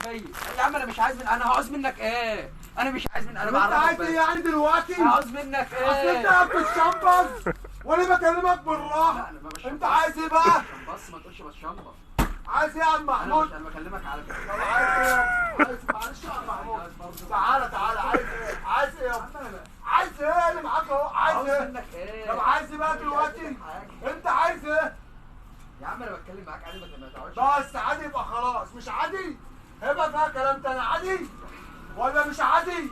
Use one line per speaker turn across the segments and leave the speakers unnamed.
فيا. يا عم انا مش عايز انا هعوز منك ايه؟ انا مش عايز انا
انت
بعرفك
عايز ايه يعني دلوقتي؟
هعوز منك ايه؟
اصل انت بتشمبز وانا بكلمك بالراحه.
لا انا ما بشمبص.
انت عايز ايه بقى؟
بس ما تقولش بشمبص.
عايز ايه يا عم محمود؟
انا بكلمك على فكره.
طب عايز ايه؟ عايز معلش يا عم محمود. تعالى عايز ايه؟ عايز ايه؟ عايز ايه اللي معاك اهو؟ عايز
عاوز
ايه؟
منك ايه؟
طب عايز ايه بقى دلوقتي؟ انت عايز ايه؟
يا عم انا بتكلم معاك عادي ما تقعدش.
بس عادي يبقى خلاص. مش عادي؟ هيبقى فيها كلام تاني. عادي ولا مش عادي؟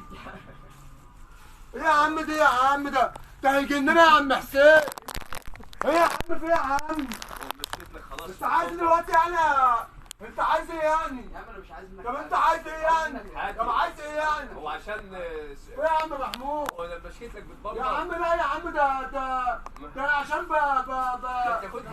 ايه يا عم دي يا عم ده هيجننا يا عم حسين. ايه يا عم في ايه يا عم؟ بس عايز دلوقتي يعني انت عايز ايه يعني؟
يا عم انا مش عايز منك.
طب انت عايز ايه يعني؟ طب عايز ايه يعني؟
هو عشان
ايه يا عم محمود؟
هو انا مشيت لك بتبرر
يا عم لا يا عم ده عشان
تاخد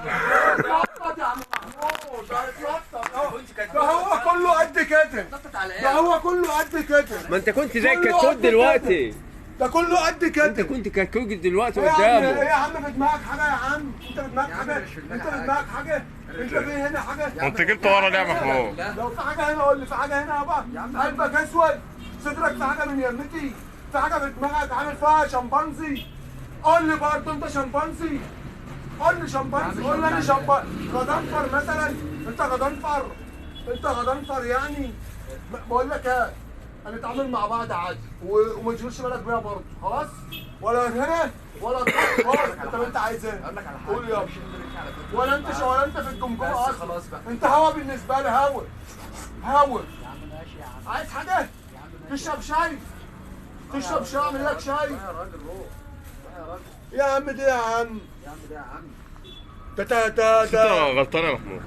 اتلطط يا عم محمود. ده اتلطط اهو. ده هو كله قد كده.
اتلطط على
ده
ايه؟
هو كله قد كده.
ما انت كنت زي
كله
الكتكوت
قد كده.
دلوقتي.
ده كله قد كده.
انت كنت كتكوت دلوقتي
ايه يا عم؟ ايه
قدامه.
يا عم في دماغك حاجه يا عم؟ انت في دماغك
يا عم
حاجه؟
مش في دماغي
انت في
حاجة.
دماغك حاجه؟ انت في هنا حاجه؟
وانت جبت ورا ليه يا محمود؟
لو في حاجه هنا قول لي. في حاجه هنا يابا؟ قلبك اسود، صدرك في حاجه من يمتي، في حاجه في دماغك عامل فيها شمبانزي. قول لي برضه انت شمبانزي. قول لي شمبانزي. قول لي انا شمبانزي. غضنفر مثلا؟ انت غضنفر؟ انت غضنفر يعني؟ بقول لك ايه؟ هنتعامل مع بعض عادي وما تشغلش بالك بيها برضه. خلاص؟ ولا هنا ولا خالص. طب انت عايز ايه؟
اقول لك على حاجه.
قول يابا.
مش هنرجع على فكرة.
ولا انت في الجمجمه
بس
اصلا.
خلاص بقى.
انت هوا بالنسبه لي هوا. هوا.
يا عم ماشي يا عم.
عايز حاجه؟
يا عم ماشي.
تشرب شاي؟ تشرب شاي؟ اعمل لك شاي؟
روح يا راجل روح. روح يا راجل.
يا عم دي يا عم.
يا عم ده يا عم.
انت غلطان يا محمود.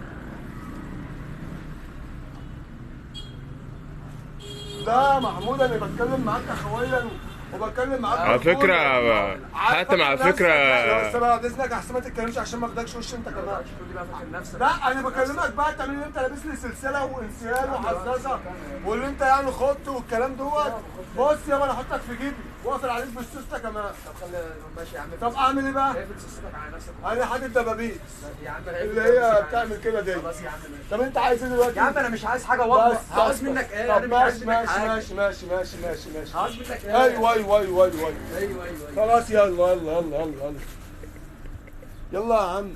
لا محمود انا بتكلم معاك اخويا وبتكلم معاك
على فكرة حاتم على فكرة
بس بعد اذنك احسن ما تتكلمش عشان ما اخدكش وش انت كمان.
تقول لي بقى فاكر نفسك.
لا انا بكلمك بقى تعمل اللي انت لابس لي سلسله وانسيال وحزازه واللي انت يعني خط والكلام دوت. بص يابا انا احطك في جيبي واقفل عليك بالسوسته كمان.
طب خلي ماشي يا عم.
طب اعمل ايه بقى؟
اقفل سلسلتك على نفسك.
انا حاطط دبابيس
يا عم
اللي هي بتعمل كده دي.
خلاص يا عم ماشي.
طب انت عايز ايه دلوقتي؟
يا عم انا مش عايز حاجه والله.
بس
هعوز منك ايه؟
طب
انا مش عايز
ماشي
منك حاجه.
ماشي.
هعوز منك ايه؟
ايوه
ايوه.
خلاص يلا يلا يلا يلا يلا يا عم.